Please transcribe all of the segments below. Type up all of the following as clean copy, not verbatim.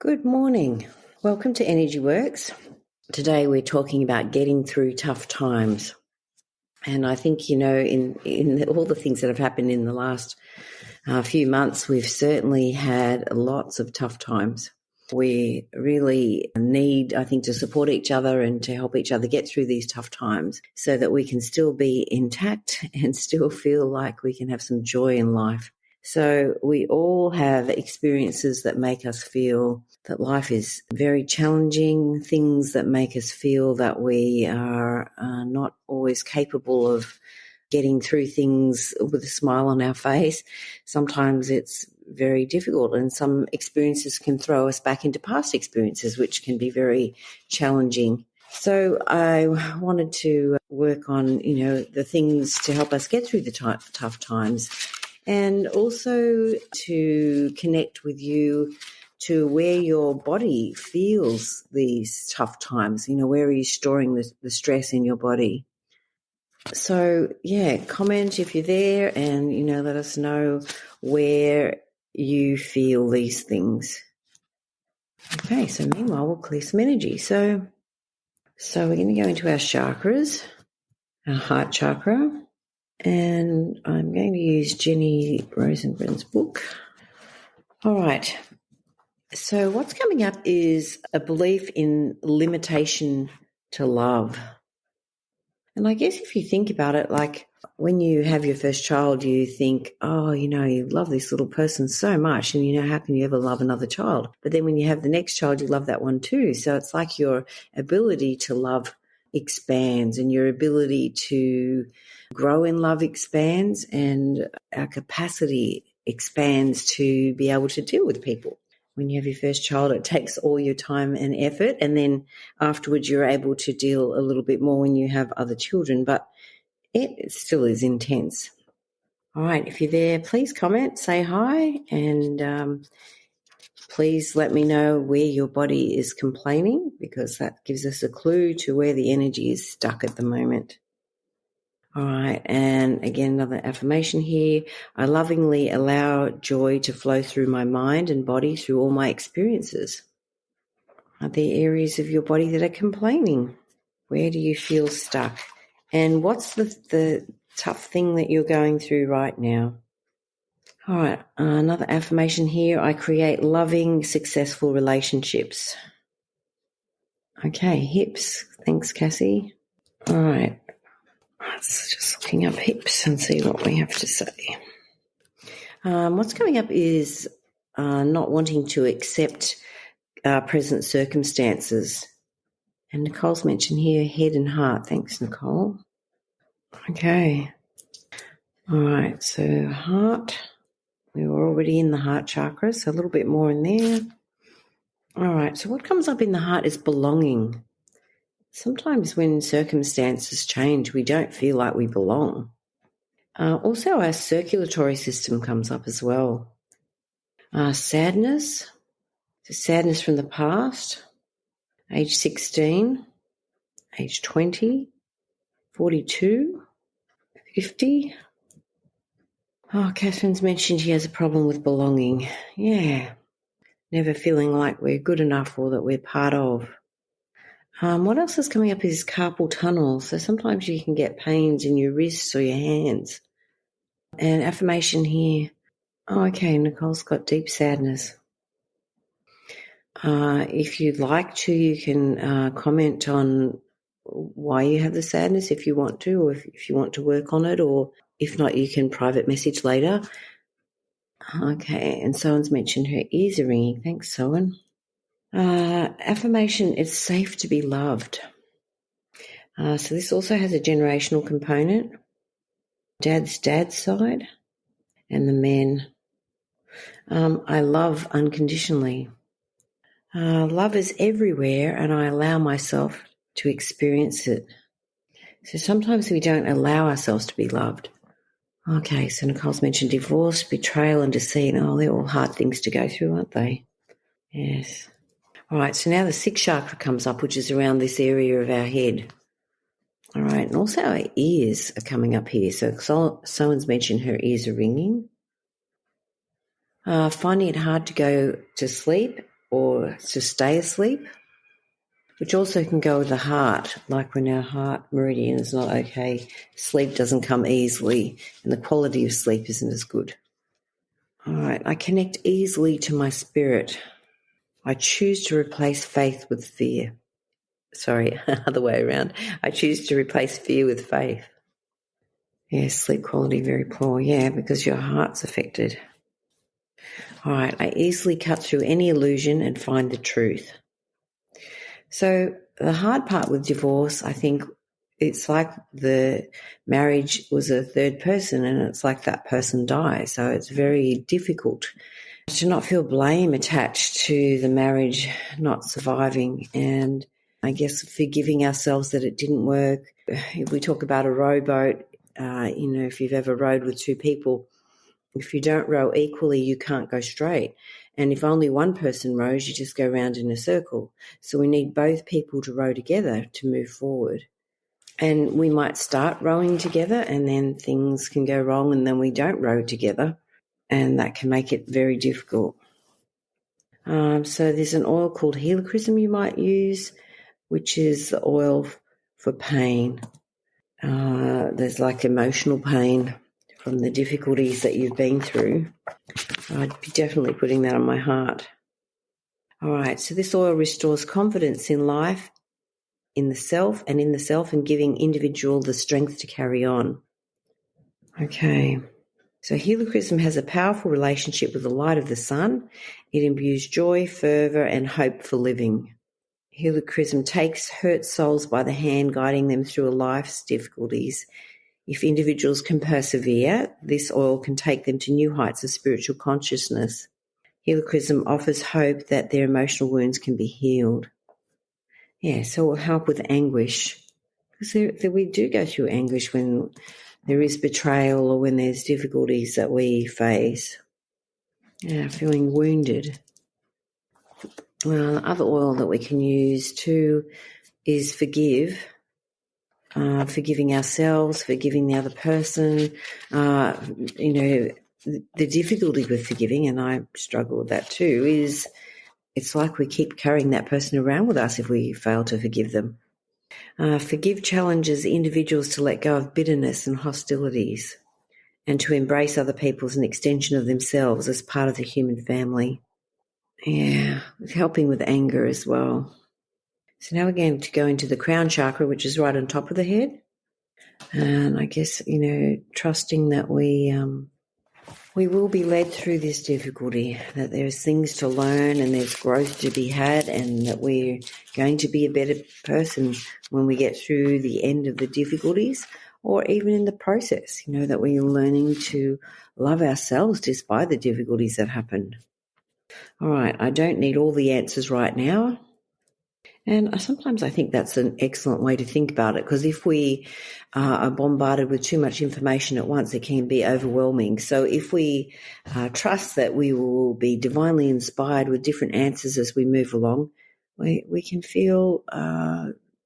Good morning. Welcome to Energy Works. Today we're talking about getting through tough times. And I think, in all the things that have happened in the last few months, we've certainly had lots of tough times. We really need, I think, to support each other and to help each other get through these tough times so that we can still be intact and still feel like we can have some joy in life. So we all have experiences that make us feel that life is very challenging, things that make us feel that we are not always capable of getting through things with a smile on our face. Sometimes it's very difficult, and some experiences can throw us back into past experiences, which can be very challenging. So I wanted to work on, the things to help us get through the tough times, and also to connect with you to where your body feels these tough times. Where are you storing the stress in your body? So, comment if you're there and, let us know where you feel these things. Okay, so meanwhile, we'll clear some energy. So we're going to go into our chakras, our heart chakra, and I'm going to use Jenny Rosenbrand's book. All right. So what's coming up is a belief in limitation to love. And I guess if you think about it, like when you have your first child, you think, you love this little person so much, and how can you ever love another child? But then when you have the next child, you love that one too. So it's like your ability to love expands and your ability to grow in love expands, and our capacity expands to be able to deal with people. When you have your first child, it takes all your time and effort, and then afterwards you're able to deal a little bit more when you have other children, but it still is intense. All right, if you're there, please comment, say hi, and please let me know where your body is complaining, because that gives us a clue to where the energy is stuck at the moment. All right, and again, another affirmation here. I lovingly allow joy to flow through my mind and body through all my experiences. Are there areas of your body that are complaining? Where do you feel stuck? And what's the tough thing that you're going through right now? All right, another affirmation here. I create loving, successful relationships. Okay, hips. Thanks, Cassie. All right. Let's just looking up hips and see what we have to say. What's coming up is not wanting to accept present circumstances. And Nicole's mentioned here head and heart. Thanks, Nicole. Okay. All right, so heart. We were already in the heart chakra, so a little bit more in there. All right, so what comes up in the heart is belonging. Sometimes when circumstances change, we don't feel like we belong. Also, our circulatory system comes up as well. Sadness, so sadness from the past, age 16, age 20, 42, 50. Oh, Catherine's mentioned she has a problem with belonging. Yeah, never feeling like we're good enough or that we're part of. What else is coming up is carpal tunnel. So sometimes you can get pains in your wrists or your hands. And affirmation here. Oh, okay, Nicole's got deep sadness. If you'd like to, you can comment on why you have the sadness if you want to, or if you want to work on it, or if not, you can private message later. Okay, and Sowen's mentioned her ears are ringing. Thanks, Sowen. Affirmation, it's safe to be loved. So this also has a generational component. Dad's side and the men. I love unconditionally. Love is everywhere, and I allow myself to experience it. So sometimes we don't allow ourselves to be loved. Okay, so Nicole's mentioned divorce, betrayal, and deceit. Oh, they're all hard things to go through, aren't they? Yes. All right, so now the sixth chakra comes up, which is around this area of our head. All right, and also our ears are coming up here. So someone's mentioned her ears are ringing. Finding it hard to go to sleep or to stay asleep, which also can go with the heart, like when our heart meridian is not okay, sleep doesn't come easily, and the quality of sleep isn't as good. All right, I connect easily to my spirit. I choose to replace faith with fear. Sorry, other way around. I choose to replace fear with faith. Yeah, sleep quality very poor. Yeah, because your heart's affected. All right, I easily cut through any illusion and find the truth. So the hard part with divorce, I think it's like the marriage was a third person and it's like that person dies. So it's very difficult to not feel blame attached to the marriage not surviving, and I guess forgiving ourselves that it didn't work. If we talk about a rowboat, if you've ever rowed with two people, if you don't row equally, you can't go straight. And if only one person rows, you just go round in a circle. So we need both people to row together to move forward. And we might start rowing together and then things can go wrong and then we don't row together, and that can make it very difficult. So there's an oil called Helichrysum you might use, which is the oil for pain. There's like emotional pain from the difficulties that you've been through. I'd be definitely putting that on my heart. All right, so this oil restores confidence in life, in the self, and giving individual the strength to carry on. Okay. So Helichrysum has a powerful relationship with the light of the sun. It imbues joy, fervour, and hope for living. Helichrysum takes hurt souls by the hand, guiding them through a life's difficulties. If individuals can persevere, this oil can take them to new heights of spiritual consciousness. Helichrysum offers hope that their emotional wounds can be healed. Yeah, so it will help with anguish. Because we do go through anguish when there is betrayal or when there's difficulties that we face. Yeah, feeling wounded. Other oil that we can use too is forgive. Forgiving ourselves, forgiving the other person. The difficulty with forgiving, and I struggle with that too, is it's like we keep carrying that person around with us if we fail to forgive them. Forgive challenges individuals to let go of bitterness and hostilities and to embrace other people as an extension of themselves as part of the human family. Yeah, helping with anger as well. So now we're going to go into the crown chakra, which is right on top of the head. And I guess, trusting that we will be led through this difficulty, that there's things to learn and there's growth to be had, and that we're going to be a better person when we get through the end of the difficulties, or even in the process, that we're learning to love ourselves despite the difficulties that happen. All right, I don't need all the answers right now. And sometimes I think that's an excellent way to think about it, because if we are bombarded with too much information at once, it can be overwhelming. So if we trust that we will be divinely inspired with different answers as we move along, we can feel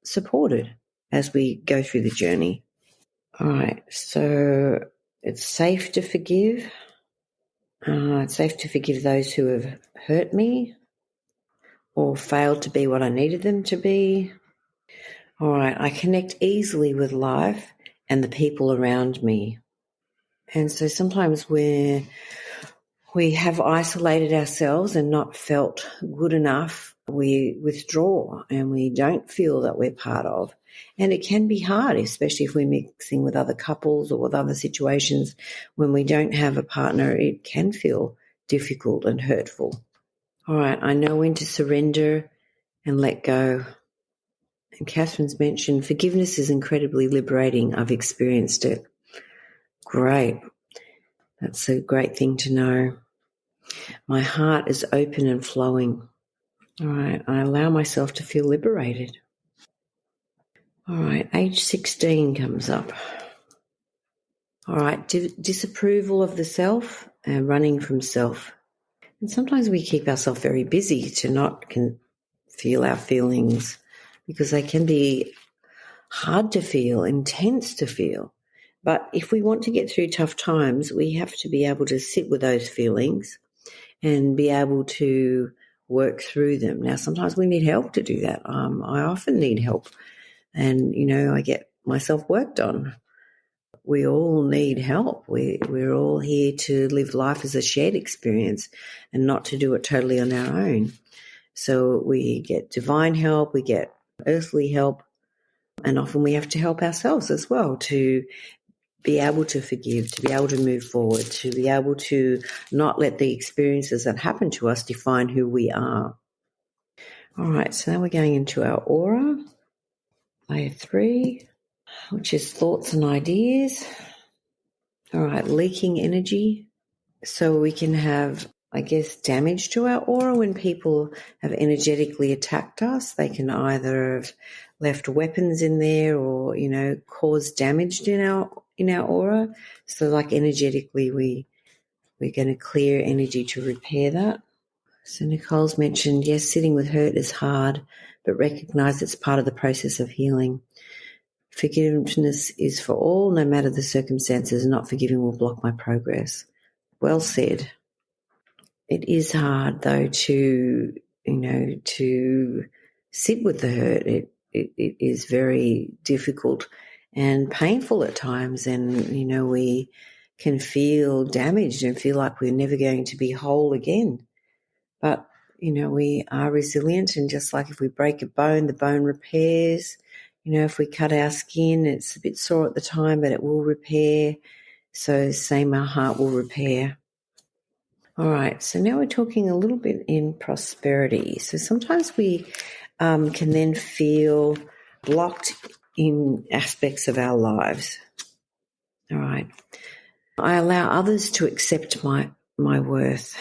supported as we go through the journey. All right, so it's safe to forgive. It's safe to forgive those who have hurt me or failed to be what I needed them to be. All right, I connect easily with life and the people around me. And so sometimes we have isolated ourselves and not felt good enough, we withdraw and we don't feel that we're part of. And it can be hard, especially if we're mixing with other couples or with other situations. When we don't have a partner, it can feel difficult and hurtful. All right, I know when to surrender and let go. And Catherine's mentioned forgiveness is incredibly liberating. I've experienced it. Great. That's a great thing to know. My heart is open and flowing. All right, I allow myself to feel liberated. All right, age 16 comes up. All right, disapproval of the self and running from self. And sometimes we keep ourselves very busy to not feel our feelings, because they can be hard to feel, intense to feel. But if we want to get through tough times, we have to be able to sit with those feelings and be able to work through them. Now, sometimes we need help to do that. I often need help, and, I get myself worked on. We all need help. We're all here to live life as a shared experience and not to do it totally on our own. So we get divine help, we get earthly help, and often we have to help ourselves as well to be able to forgive, to be able to move forward, to be able to not let the experiences that happen to us define who we are. All right, so now we're going into our aura, layer 3, which is thoughts and ideas. All right, leaking energy. So we can have, damage to our aura when people have energetically attacked us. They can either have left weapons in there or, caused damage in our aura. So like energetically we're going to clear energy to repair that. So Nicole's mentioned, yes, sitting with hurt is hard, but recognize it's part of the process of healing. Forgiveness is for all, no matter the circumstances. Not forgiving will block my progress. Well said. It is hard, though, to sit with the hurt. It is very difficult and painful at times, and, we can feel damaged and feel like we're never going to be whole again. But, we are resilient, and just like if we break a bone, the bone repairs. If we cut our skin, it's a bit sore at the time, but it will repair. So same, our heart will repair. All right, so now we're talking a little bit in prosperity. So sometimes we can then feel blocked in aspects of our lives. All right. I allow others to accept my worth.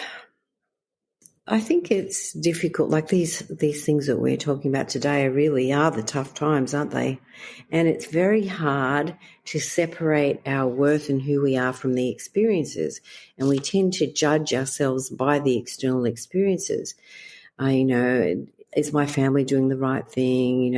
I think it's difficult, like these things that we're talking about today really are the tough times, aren't they? And it's very hard to separate our worth and who we are from the experiences. And we tend to judge ourselves by the external experiences. Is my family doing the right thing?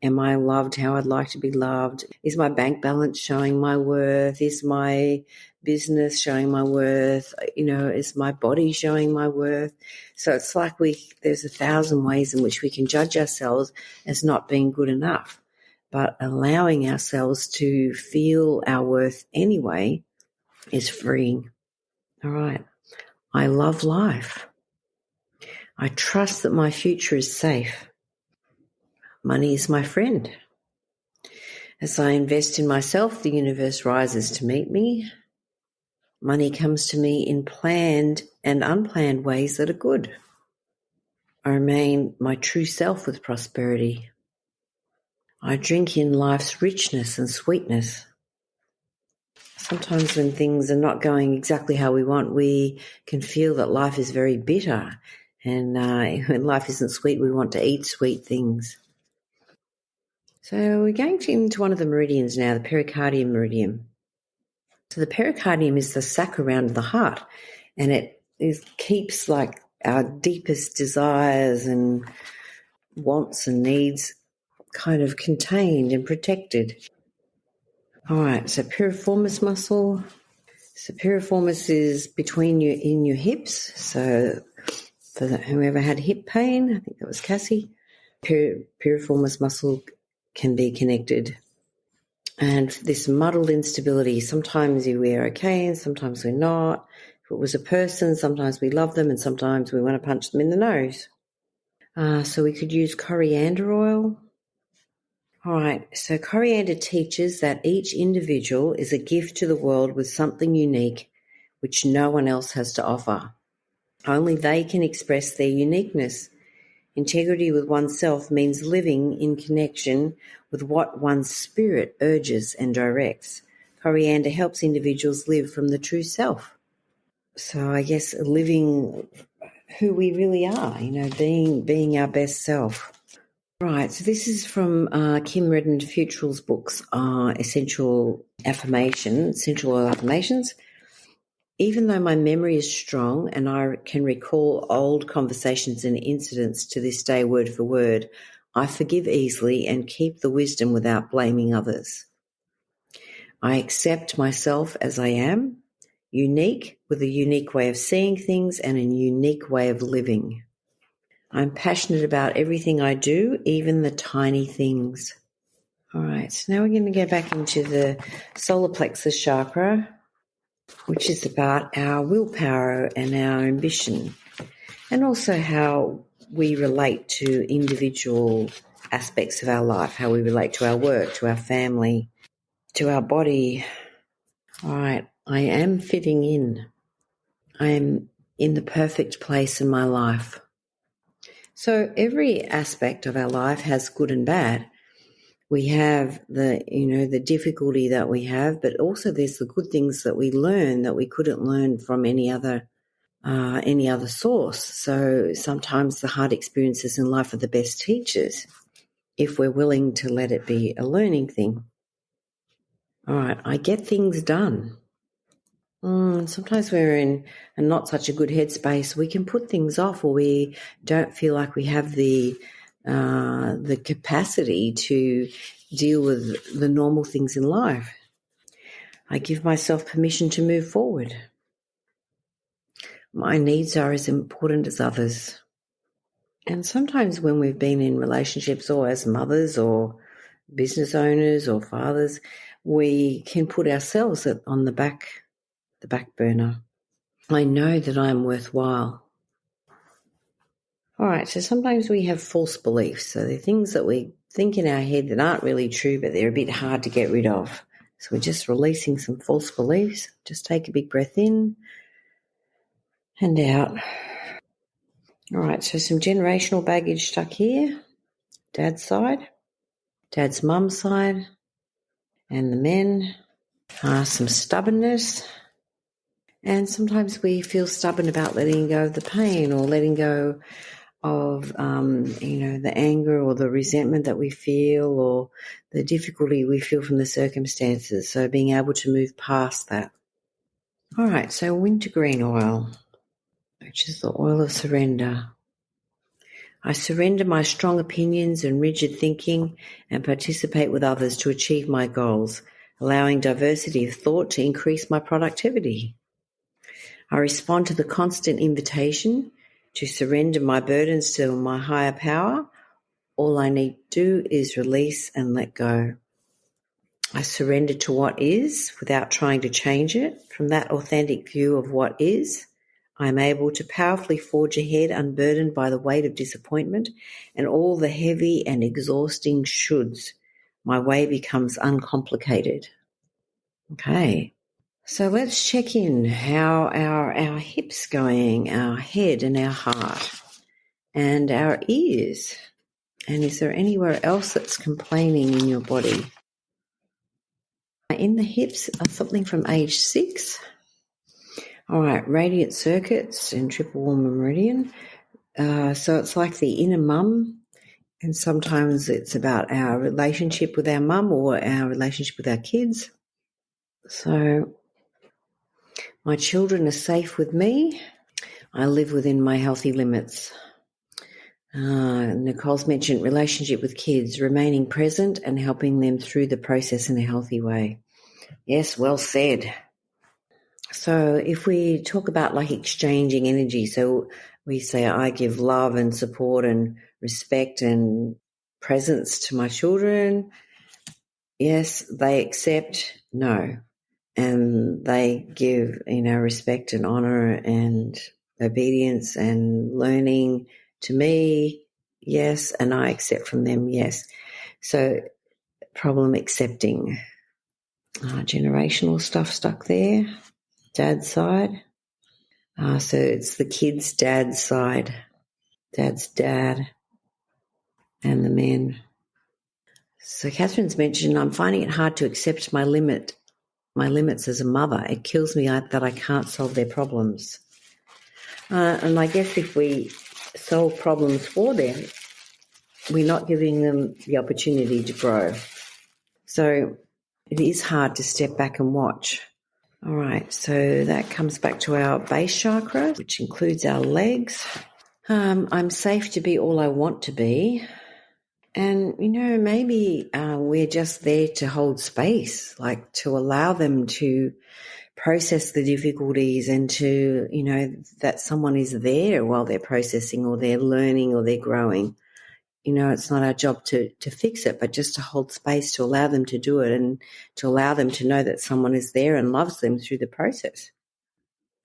Am I loved how I'd like to be loved? Is my bank balance showing my worth? Is my business showing my worth? Is my body showing my worth? So it's like there's 1,000 ways in which we can judge ourselves as not being good enough. But allowing ourselves to feel our worth anyway is freeing. All right. I love life. I trust that my future is safe. Money is my friend. As I invest in myself, the universe rises to meet me. Money comes to me in planned and unplanned ways that are good. I remain my true self with prosperity. I drink in life's richness and sweetness. Sometimes when things are not going exactly how we want, we can feel that life is very bitter. And when life isn't sweet, we want to eat sweet things. So we're going into one of the meridians now, the Pericardium Meridian. So the pericardium is the sac around the heart, and it keeps like our deepest desires and wants and needs kind of contained and protected. All right, so Piriformis Muscle. So Piriformis is between you in your hips. So for whoever had hip pain, I think that was Cassie, Piriformis Muscle can be connected. And this muddled instability, sometimes we're okay and sometimes we're not. If it was a person, sometimes we love them and sometimes we want to punch them in the nose. So we could use coriander oil. All right, so coriander teaches that each individual is a gift to the world with something unique which no one else has to offer. Only they can express their uniqueness. Integrity with oneself means living in connection with what one's spirit urges and directs. Coriander helps individuals live from the true self. So I guess living who we really are, being our best self. Right, so this is from Kim Redmond-Futrell's books, Essential Oil Affirmations. Even though my memory is strong and I can recall old conversations and incidents to this day word for word, I forgive easily and keep the wisdom without blaming others. I accept myself as I am, unique with a unique way of seeing things and a unique way of living. I'm passionate about everything I do, even the tiny things. All right, so now we're going to go back into the solar plexus chakra, which is about our willpower and our ambition, and also how we relate to individual aspects of our life, how we relate to our work, to our family, to our body. All right, I am fitting in. I am in the perfect place in my life. So every aspect of our life has good and bad. We have the difficulty that we have, but also there's the good things that we learn that we couldn't learn from any other source. So sometimes the hard experiences in life are the best teachers if we're willing to let it be a learning thing. All right, I get things done. Sometimes we're in a not such a good headspace. We can put things off, or we don't feel like we have the capacity to deal with the normal things in life. I give myself permission to move forward. My needs are as important as others. And sometimes when we've been in relationships, or as mothers or business owners or fathers, we can put ourselves on the back burner. I know that I am worthwhile. All right, so sometimes we have false beliefs. So they're things that we think in our head that aren't really true, but they're a bit hard to get rid of. So we're just releasing some false beliefs. Just take a big breath in and out. All right, so some generational baggage stuck here. Dad's side, dad's mum's side, and the men. Some stubbornness. And sometimes we feel stubborn about letting go of the pain, or letting go of, the anger or the resentment that we feel, or the difficulty we feel from the circumstances. So being able to move past that. All right, so wintergreen oil, which is the oil of surrender. I surrender my strong opinions and rigid thinking and participate with others to achieve my goals, allowing diversity of thought to increase my productivity. I respond to the constant invitation to surrender my burdens to my higher power. All I need to do is release and let go. I surrender to what is without trying to change it. From that authentic view of what is, I am able to powerfully forge ahead, unburdened by the weight of disappointment and all the heavy and exhausting shoulds. My way becomes uncomplicated. Okay. So let's check in how our hips going, our head and our heart, and our ears. And is there anywhere else that's complaining in your body? In the hips are something from age 6. All right, radiant circuits and triple warm meridian. So it's like the inner mum, and sometimes it's about our relationship with our mum or our relationship with our kids. So my children are safe with me. I live within my healthy limits. Nicole's mentioned relationship with kids, remaining present and helping them through the process in a healthy way. Yes, well said. So if we talk about like exchanging energy, so we say I give love and support and respect and presence to my children. Yes, they accept. No. And they give, respect and honor and obedience and learning to me. Yes. And I accept from them. Yes. So problem accepting. Generational stuff stuck there. Dad's side. So it's the kids' dad's side. Dad's dad and the men. So Catherine's mentioned, I'm finding it hard to accept my limits as a mother. It kills me that I can't solve their problems. And I guess if we solve problems for them, we're not giving them the opportunity to grow. So it is hard to step back and watch. All right, so that comes back to our base chakra, which includes our legs. I'm safe to be all I want to be. And, maybe we're just there to hold space, like to allow them to process the difficulties and to, that someone is there while they're processing or they're learning or they're growing. It's not our job to fix it, but just to hold space to allow them to do it and to allow them to know that someone is there and loves them through the process.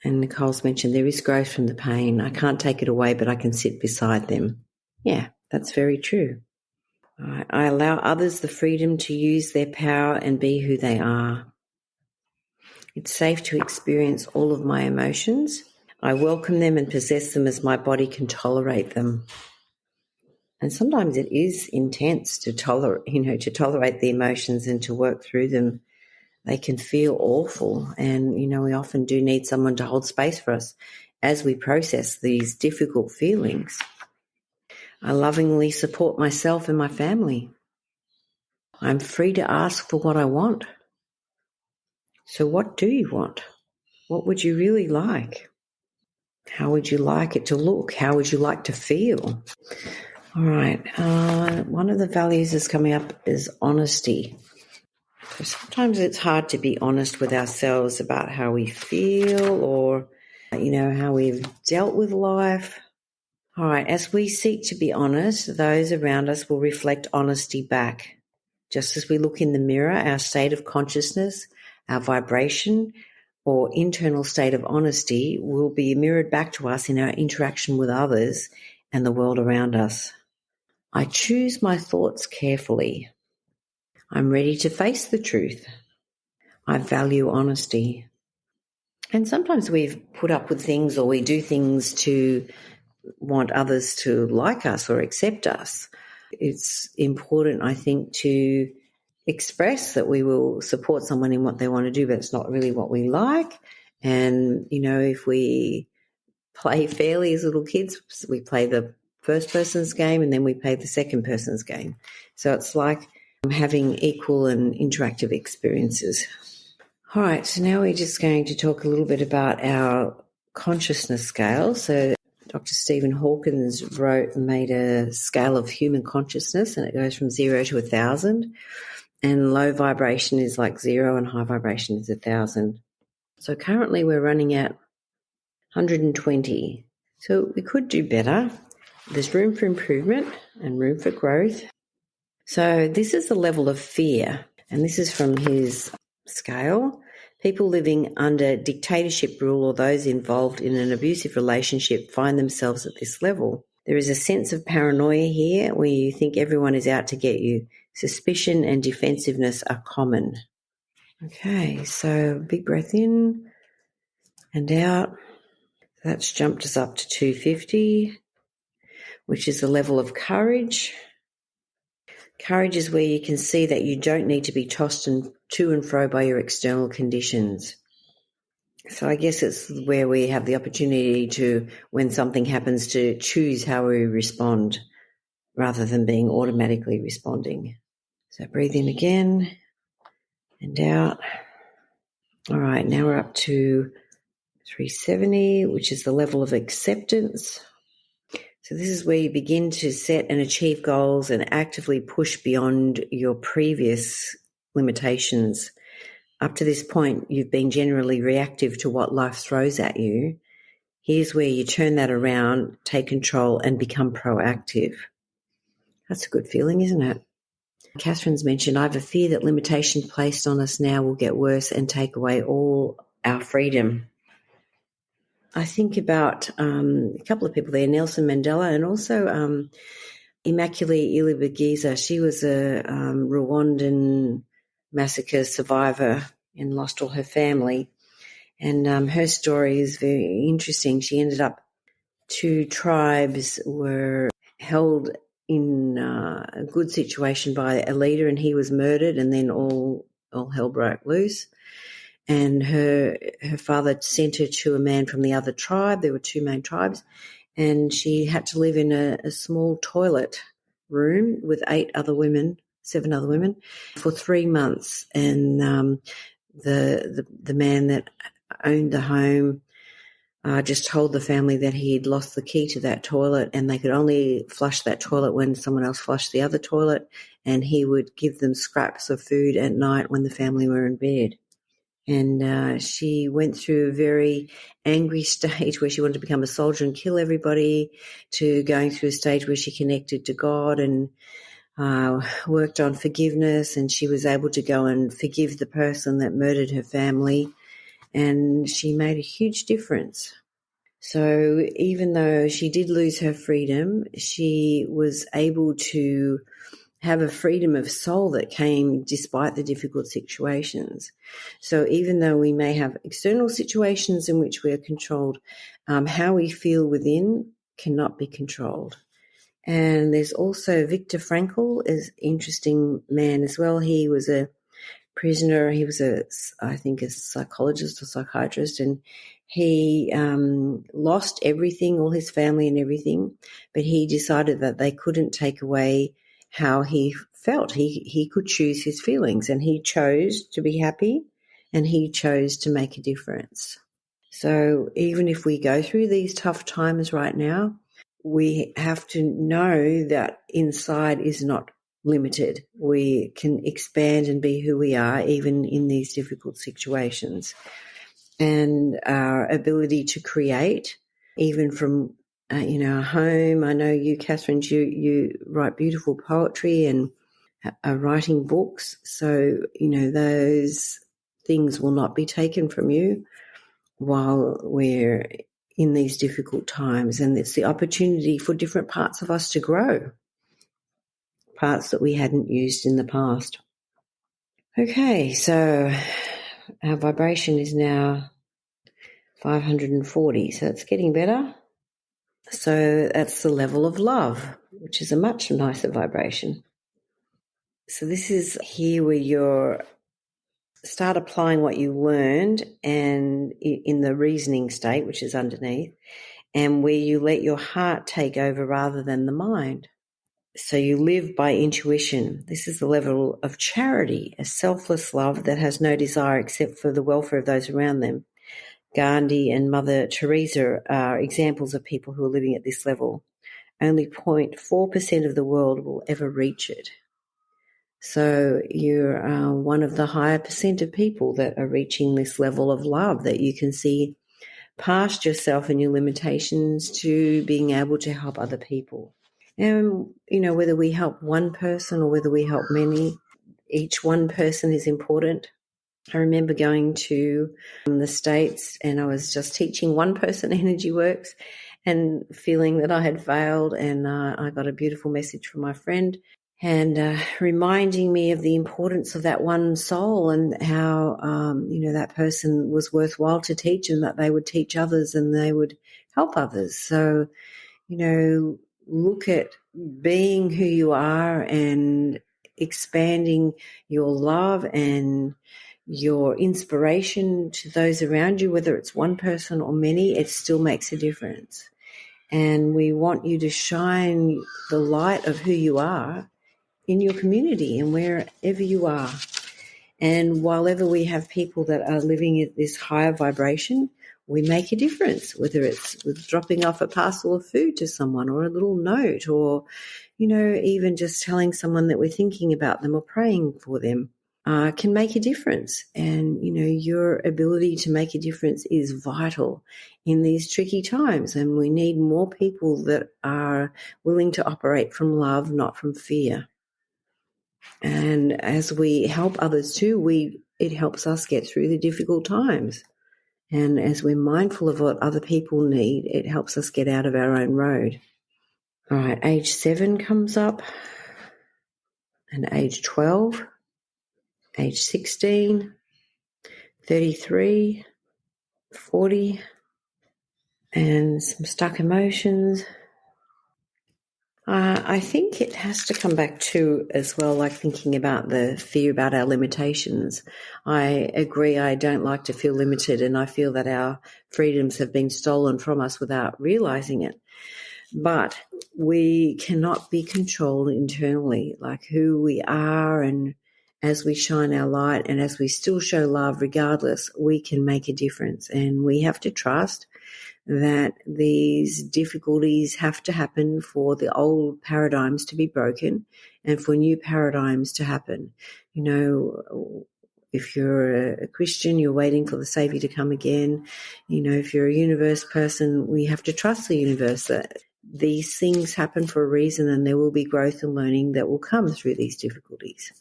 And Nicole's mentioned there is growth from the pain. I can't take it away, but I can sit beside them. Yeah, that's very true. I allow others the freedom to use their power and be who they are. It's safe to experience all of my emotions. I welcome them and possess them as my body can tolerate them. And sometimes it is intense to tolerate the emotions and to work through them. They can feel awful, and, we often do need someone to hold space for us as we process these difficult feelings. I lovingly support myself and my family. I'm free to ask for what I want. So what do you want? What would you really like? How would you like it to look? How would you like to feel? All right. One of the values that's coming up is honesty. So sometimes it's hard to be honest with ourselves about how we feel or, how we've dealt with life. All right. As we seek to be honest, those around us will reflect honesty back. Just as we look in the mirror, our state of consciousness, our vibration, or internal state of honesty will be mirrored back to us in our interaction with others and the world around us. I choose my thoughts carefully. I'm ready to face the truth. I value honesty. And sometimes we've put up with things or we do things to want others to like us or accept us. It's important, I think, to express that we will support someone in what they want to do, but it's not really what we like. And, if we play fairly as little kids, we play the first person's game and then we play the second person's game. So it's like having equal and interactive experiences. All right, so now we're just going to talk a little bit about our consciousness scale. So Dr. Stephen Hawkins made a scale of human consciousness, and it goes from 0 to 1,000. And low vibration is like 0 and high vibration is 1,000. So currently we're running at 120. So we could do better. There's room for improvement and room for growth. So this is the level of fear, and this is from his scale. People living under dictatorship rule or those involved in an abusive relationship find themselves at this level. There is a sense of paranoia here where you think everyone is out to get you. Suspicion and defensiveness are common. Okay, so big breath in and out. That's jumped us up to 250, which is the level of courage. Courage is where you can see that you don't need to be tossed to and fro by your external conditions. So I guess it's where we have the opportunity to, when something happens, to choose how we respond rather than being automatically responding. So breathe in again and out. All right, now we're up to 370, which is the level of acceptance. So this is where you begin to set and achieve goals and actively push beyond your previous limitations. Up to this point, you've been generally reactive to what life throws at you. Here's where you turn that around, take control, and become proactive. That's a good feeling, isn't it? Catherine's mentioned, I have a fear that limitation placed on us now will get worse and take away all our freedom. I think about a couple of people there, Nelson Mandela and also Immaculée Ilibagiza. She was a Rwandan massacre survivor and lost all her family. And her story is very interesting. She ended up, 2 tribes were held in a good situation by a leader and he was murdered, and then all hell broke loose. And her father sent her to a man from the other tribe. There were 2 main tribes, and she had to live in a small toilet room with 7 other women for 3 months. And the man that owned the home just told the family that he'd lost the key to that toilet and they could only flush that toilet when someone else flushed the other toilet, and he would give them scraps of food at night when the family were in bed. And she went through a very angry stage where she wanted to become a soldier and kill everybody, to going through a stage where she connected to God and worked on forgiveness, and she was able to go and forgive the person that murdered her family, and she made a huge difference. So even though she did lose her freedom, she was able to have a freedom of soul that came despite the difficult situations. So even though we may have external situations in which we are controlled, how we feel within cannot be controlled. And there's also Viktor Frankel, is an interesting man as well. He was a prisoner. He was I think a psychologist or psychiatrist, and he lost everything, all his family and everything, but he decided that they couldn't take away how he felt. He could choose his feelings, and he chose to be happy, and he chose to make a difference. So even if we go through these tough times right now, we have to know that inside is not limited. We can expand and be who we are even in these difficult situations. And our ability to create, even from a home. I know you, Catherine, you write beautiful poetry and are writing books. So, those things will not be taken from you while we're in these difficult times. And it's the opportunity for different parts of us to grow, parts that we hadn't used in the past. Okay, so our vibration is now 540, so it's getting better. So that's the level of love, which is a much nicer vibration. So this is here where you're start applying what you learned and in the reasoning state, which is underneath, and where you let your heart take over rather than the mind. So you live by intuition. This is the level of charity, a selfless love that has no desire except for the welfare of those around them. Gandhi and Mother Teresa are examples of people who are living at this level. Only 0.4% of the world will ever reach it. So you're one of the higher percent of people that are reaching this level of love, that you can see past yourself and your limitations to being able to help other people. And, whether we help one person or whether we help many, each one person is important. I remember going to the States and I was just teaching one person energy works and feeling that I had failed, and I got a beautiful message from my friend and reminding me of the importance of that one soul and how, that person was worthwhile to teach and that they would teach others and they would help others. So, look at being who you are and expanding your love and your inspiration to those around you, whether it's one person or many, it still makes a difference. And we want you to shine the light of who you are in your community and wherever you are. And while ever we have people that are living at this higher vibration, we make a difference, whether it's with dropping off a parcel of food to someone or a little note or, even just telling someone that we're thinking about them or praying for them can make a difference. And, your ability to make a difference is vital in these tricky times. And we need more people that are willing to operate from love, not from fear. And as we help others too, it helps us get through the difficult times. And as we're mindful of what other people need, it helps us get out of our own road. All right, age 7 comes up, and age 12, age 16, 33, 40, and some stuck emotions. I think it has to come back to as well, like thinking about the fear about our limitations. I agree, I don't like to feel limited, and I feel that our freedoms have been stolen from us without realizing it. But we cannot be controlled internally, like who we are, and as we shine our light and as we still show love regardless, we can make a difference. And we have to trust that these difficulties have to happen for the old paradigms to be broken and for new paradigms to happen. If if you're a Christian, you're waiting for the Saviour to come again. If you're a universe person, we have to trust the universe that these things happen for a reason, and there will be growth and learning that will come through these difficulties.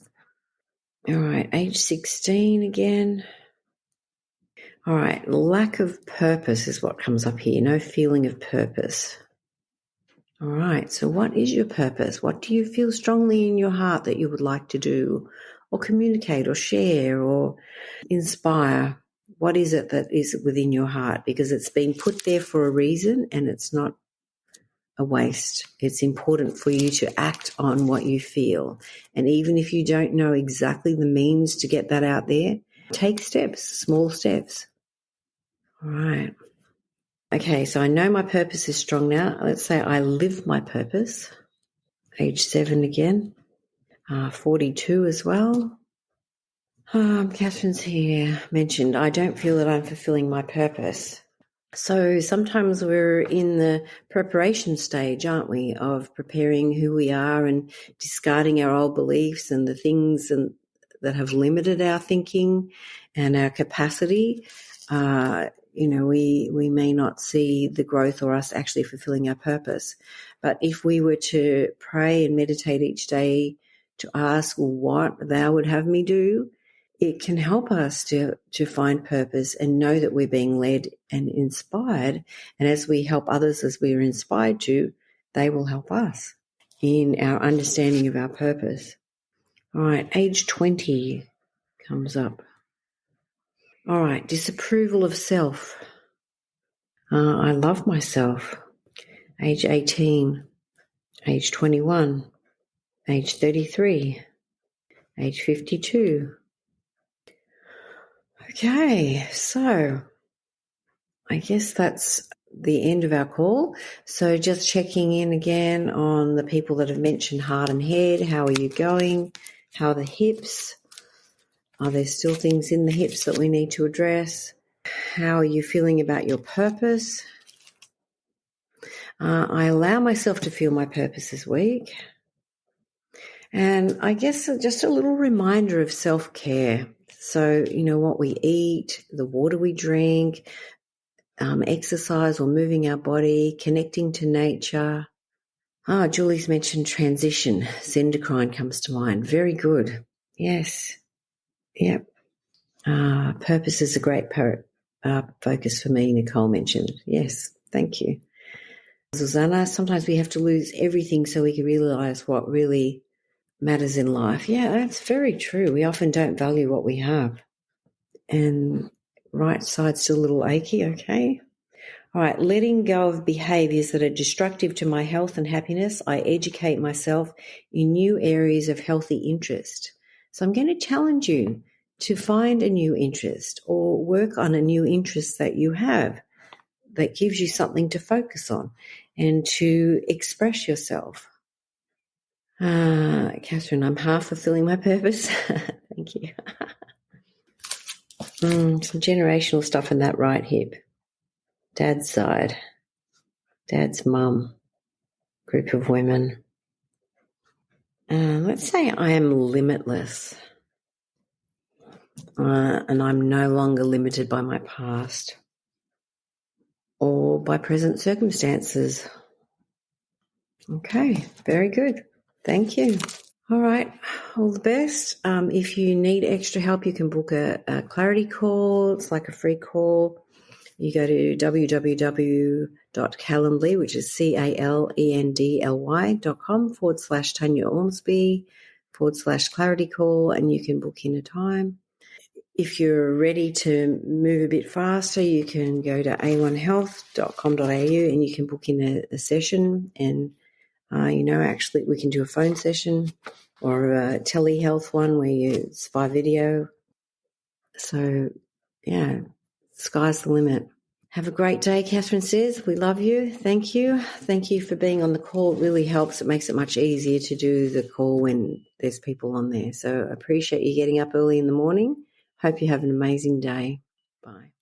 All right, age 16 again. All right, lack of purpose is what comes up here. No feeling of purpose. All right, so what is your purpose? What do you feel strongly in your heart that you would like to do or communicate or share or inspire? What is it that is within your heart? Because it's been put there for a reason, and it's not a waste. It's important for you to act on what you feel. And even if you don't know exactly the means to get that out there, take steps, small steps. All right. Okay, so I know my purpose is strong now. Let's say I live my purpose. Age 7 again. 42 as well. Catherine's here mentioned, I don't feel that I'm fulfilling my purpose. So sometimes we're in the preparation stage, aren't we, of preparing who we are and discarding our old beliefs and the things that have limited our thinking and our capacity. We may not see the growth or us actually fulfilling our purpose. But if we were to pray and meditate each day to ask what thou would have me do, it can help us to find purpose and know that we're being led and inspired. And as we help others as we are inspired to, they will help us in our understanding of our purpose. All right, age 20 comes up. All right, disapproval of self. I love myself. Age 18, age 21, age 33, age 52. Okay, so I guess that's the end of our call. So just checking in again on the people that have mentioned heart and head. How are you going? How are the hips? Are there still things in the hips that we need to address? How are you feeling about your purpose? I allow myself to feel my purpose this week. And I guess just a little reminder of self-care. So, what we eat, the water we drink, exercise or moving our body, connecting to nature. Julie's mentioned transition. Endocrine comes to mind. Very good. Yes. Yep. Purpose is a great focus for me, Nicole mentioned. Yes, thank you. Susanna, sometimes we have to lose everything so we can realise what really matters in life. Yeah, that's very true. We often don't value what we have. And right side's still a little achy, okay? All right, letting go of behaviours that are destructive to my health and happiness. I educate myself in new areas of healthy interest. So I'm going to challenge you to find a new interest or work on a new interest that you have that gives you something to focus on and to express yourself. Catherine, I'm half fulfilling my purpose. Thank you. Some generational stuff in that right hip. Dad's side. Dad's mum. Group of women. Let's say I am limitless. And I'm no longer limited by my past or by present circumstances. Okay, very good. Thank you. All right, all the best. If you need extra help, you can book a clarity call. It's like a free call. You go to www.calendly, which is calendly.com/Tanya Ormsby/clarity call, and you can book in a time. If you're ready to move a bit faster, you can go to a1health.com.au and you can book in a session. And, actually we can do a phone session or a telehealth one where it's by video. So, yeah, sky's the limit. Have a great day, Catherine says. We love you. Thank you. Thank you for being on the call. It really helps. It makes it much easier to do the call when there's people on there. So I appreciate you getting up early in the morning. Hope you have an amazing day. Bye.